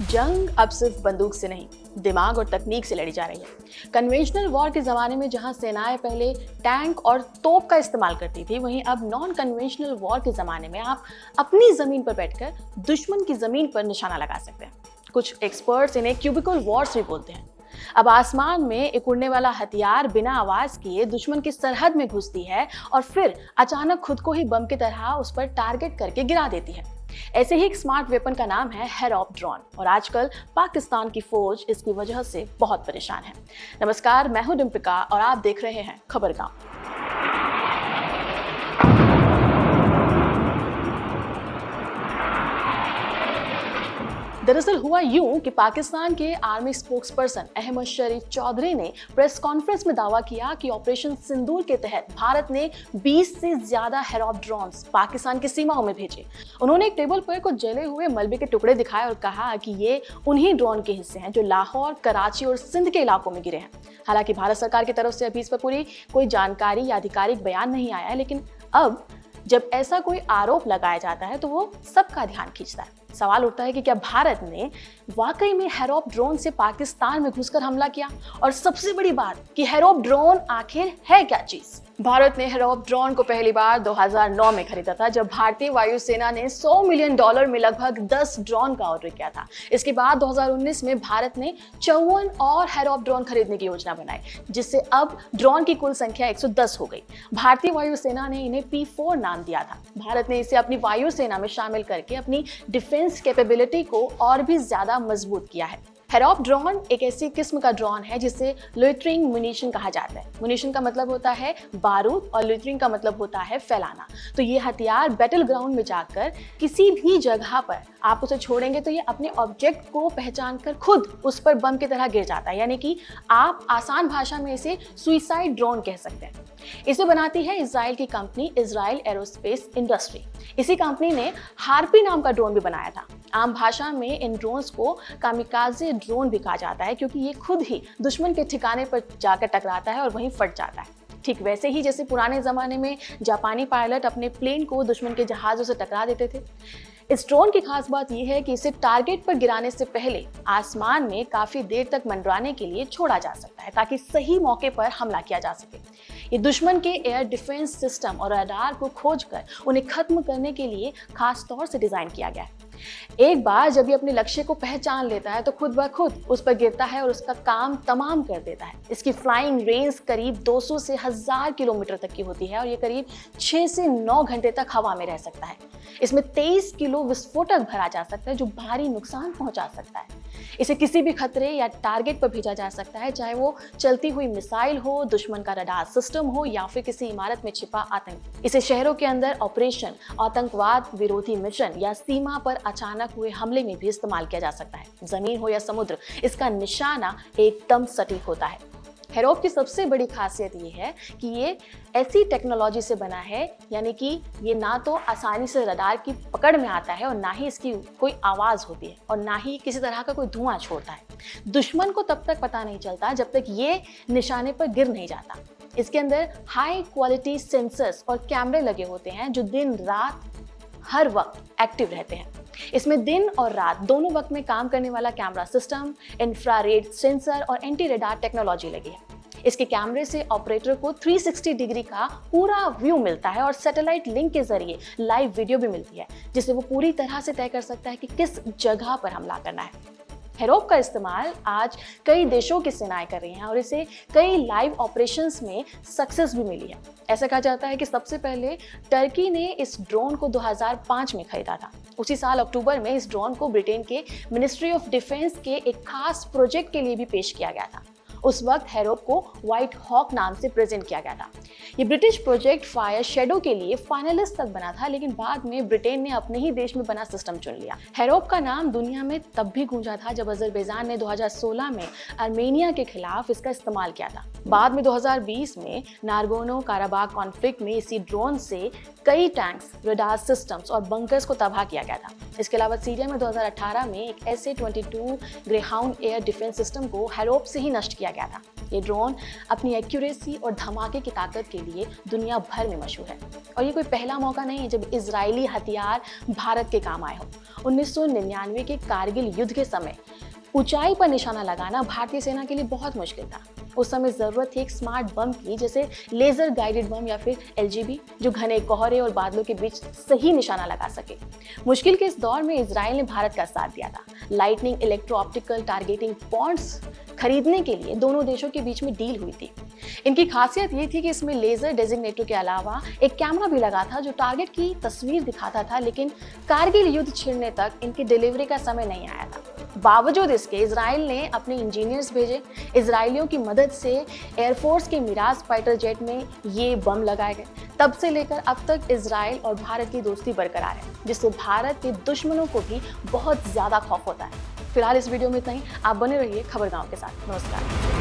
जंग अब सिर्फ बंदूक से नहीं, दिमाग और तकनीक से लड़ी जा रही है। कन्वेंशनल वॉर के ज़माने में जहां सेनाएं पहले टैंक और तोप का इस्तेमाल करती थी, वहीं अब नॉन कन्वेंशनल वॉर के ज़माने में आप अपनी ज़मीन पर बैठकर दुश्मन की ज़मीन पर निशाना लगा सकते हैं। कुछ एक्सपर्ट्स इन्हें क्यूबिकल वॉर्स भी बोलते हैं। अब आसमान में एक उड़ने वाला हथियार बिना आवाज किए दुश्मन की सरहद में घुसती है और फिर अचानक खुद को ही बम की तरह उस पर टारगेट करके गिरा देती है। ऐसे ही एक स्मार्ट वेपन का नाम है हेरॉप ड्रोन और आजकल पाकिस्तान की फौज इसकी वजह से बहुत परेशान है। नमस्कार, मैं हूं डिम्पिका और आप देख रहे हैं खबरगाम। दरअसल हुआ यूं कि पाकिस्तान के आर्मी स्पोक्सपर्सन अहमद शरीफ चौधरी ने प्रेस कॉन्फ्रेंस में दावा किया कि ऑपरेशन सिंदूर के तहत भारत ने 20 से ज्यादा हेरॉप ड्रोन्स पाकिस्तान की सीमाओं में भेजे। उन्होंने एक टेबल पर कुछ जले हुए मलबे के टुकड़े दिखाए और कहा कि ये उन्हीं ड्रोन के हिस्से हैं जो लाहौर, कराची और सिंध के इलाकों में गिरे हैं। हालांकि भारत सरकार की तरफ से अभी इस पर पूरी कोई जानकारी या आधिकारिक बयान नहीं आया है, लेकिन अब जब ऐसा कोई आरोप लगाया जाता है तो वो सबका ध्यान खींचता है। सवाल उठता है कि क्या भारत ने वाकई में हेरॉप ड्रोन से पाकिस्तान में घुसकर हमला किया? और सबसे बड़ी बात कि हेरॉप ड्रोन आखिर है क्या चीज? भारत ने हेरॉप ड्रोन को पहली बार 2009 में खरीदा था, जब भारतीय वायुसेना ने $100 मिलियन में लगभग 10 ड्रोन का ऑर्डर किया था। इसके बाद 2019 में भारत ने 54 और हेरॉप ड्रोन खरीदने की योजना बनाई, जिससे अब ड्रोन की कुल संख्या 110 हो गई। भारतीय वायुसेना ने इन्हें P4 नाम दिया था। भारत ने इसे अपनी वायुसेना में शामिल करके अपनी डिफेंस कैपेबिलिटी को और भी ज्यादा मजबूत किया है। हेरॉप ड्रोन एक ऐसी किस्म का ड्रोन है जिसे लोइटरिंग मुनीशन कहा जाता है। मुनीशन का मतलब होता है बारूद और लोइटरिंग का मतलब होता है फैलाना। तो ये हथियार बैटल ग्राउंड में जाकर किसी भी जगह पर आप उसे छोड़ेंगे तो ये अपने ऑब्जेक्ट को पहचान कर खुद उस पर बम की तरह गिर जाता है। यानी कि आप आसान भाषा में इसे सुइसाइड ड्रोन कह सकते हैं। इसे बनाती है इजराइल की कंपनी इजराइल एरोस्पेस इंडस्ट्री। इसी कंपनी ने हार्पी नाम का ड्रोन भी बनाया था। आम भाषा में इन ड्रोन्स को कामिकाजे ड्रोन भी कहा जाता है, क्योंकि ये खुद ही दुश्मन के ठिकाने पर जाकर टकराता है और वहीं फट जाता है। ठीक वैसे ही जैसे पुराने जमाने में जापानी पायलट अपने प्लेन को दुश्मन के जहाजों से टकरा देते थे। इस ड्रोन की खास बात यह है कि इसे टारगेट पर गिराने से पहले आसमान में काफी देर तक मंडराने के लिए छोड़ा जा सकता है, ताकि सही मौके पर हमला किया जा सके। ये दुश्मन के एयर डिफेंस सिस्टम और रडार को खोजकर उन्हें खत्म करने के लिए खास तौर से डिजाइन किया गया है। एक बार जब ये अपने लक्ष्य को पहचान लेता है तो खुद ब खुद उस पर गिरता है और उसका काम तमाम कर देता है। इसकी फ्लाइंग रेंज करीब 200 से 1000 किलोमीटर तक की होती है और ये करीब 6 से 9 घंटे तक हवा में रह सकता है। इसमें 23 किलो विस्फोटक भरा जा सकता है जो भारी नुकसान पहुंचा सकता है। इसे किसी भी खतरे या टारगेट पर भेजा जा सकता है, चाहे वो चलती हुई मिसाइल हो, दुश्मन का रडार सिस्टम हो या फिर किसी इमारत में छिपा आतंकी। इसे शहरों के अंदर ऑपरेशन, आतंकवाद विरोधी मिशन या सीमा पर अचानक हुए हमले में भी इस्तेमाल किया जा सकता है। जमीन हो या समुद्र, इसका निशाना एकदम सटीक होता है। हेरॉप की सबसे बड़ी खासियत ये है कि ये ऐसी टेक्नोलॉजी से बना है, यानी कि ये ना तो आसानी से रडार की पकड़ में आता है और ना ही इसकी कोई आवाज होती है और ना ही किसी तरह का कोई धुआं छोड़ता है। दुश्मन को तब तक पता नहीं चलता जब तक ये निशाने पर गिर नहीं जाता। इसके अंदर हाई क्वालिटी सेंसर्स और कैमरे लगे होते हैं जो दिन रात हर वक्त एक्टिव रहते हैं। इसमें दिन और रात दोनों वक्त में काम करने वाला कैमरा सिस्टम, इंफ्रारेड सेंसर और एंटी रेडार टेक्नोलॉजी लगी है। इसके कैमरे से ऑपरेटर को 360 डिग्री का पूरा व्यू मिलता है और सैटेलाइट लिंक के जरिए लाइव वीडियो भी मिलती है, जिससे वो पूरी तरह से तय कर सकता है कि किस जगह पर हमला करना है। हेरॉप का इस्तेमाल आज कई देशों की सेनाएं कर रही हैं और इसे कई लाइव ऑपरेशंस में सक्सेस भी मिली है। ऐसा कहा जाता है कि सबसे पहले टर्की ने इस ड्रोन को 2005 में खरीदा था। उसी साल अक्टूबर में इस ड्रोन को ब्रिटेन के मिनिस्ट्री ऑफ डिफेंस के एक खास प्रोजेक्ट के लिए भी पेश किया गया था। उस वक्त हेरॉप को व्हाइट हॉक नाम से प्रेजेंट किया गया था। ये ब्रिटिश प्रोजेक्ट फायर शेडो के लिए फाइनलिस्ट तक बना था, लेकिन बाद में ब्रिटेन ने अपने ही देश में बना सिस्टम चुन लिया। हेरॉप का नाम दुनिया में तब भी गूंजा था जब अजरबैजान ने 2016 में आर्मेनिया के खिलाफ इसका इस्तेमाल किया था। बाद में 2020 में नारगोनो काराबाग कॉन्फ्लिक्ट में इसी ड्रोन से कई टैंक्स, रडार सिस्टम्स और बंकर्स को तबाह किया गया था। इसके अलावा सीरिया में 2018 में एक SA-22 greyhound air defence system को हेरॉप से ही नष्ट किया गया था। ये ड्रोन अपनी एक्यूरेसी और धमाके की ताकत के लिए दुनिया भर में मशहूर है और ये कोई पहला मौका नहीं है जब इजरायली हथियार भारत के काम आए हो। 1999 के कारगिल युद्ध के समय ऊंचाई पर निशाना लगाना भारतीय सेना के लिए बहुत मुश्किल था। उस समय जरूरत थी एक स्मार्ट बम की, जैसे लेजर गाइडेड बम या फिर एलजीबी, जो घने कोहरे और बादलों के बीच सही निशाना लगा सके। मुश्किल के इस दौर में इजराइल ने भारत का साथ दिया था। Lightning electro optical targeting points खरीदने के लिए दोनों देशों के बीच में डील हुई थी। इनकी खासियत ये थी कि इसमें लेजर डेजिग्नेटर के अलावा एक कैमरा भी लगा था जो टारगेट की तस्वीर दिखाता था, लेकिन कारगिल युद्ध छिड़ने तक इनकी डिलीवरी का समय नहीं आया था। बावजूद इसके इजराइल ने अपने इंजीनियर्स भेजे। इजरायलियों की मदद से एयरफोर्स के मिराज फाइटर जेट में ये बम लगाए गए। तब से लेकर अब तक इजराइल और भारत की दोस्ती बरकरार है, जिससे भारत के दुश्मनों को भी बहुत ज्यादा खौफ होता है। फिलहाल इस वीडियो में इतना ही। आप बने रहिए खबर गांव के साथ। नमस्कार।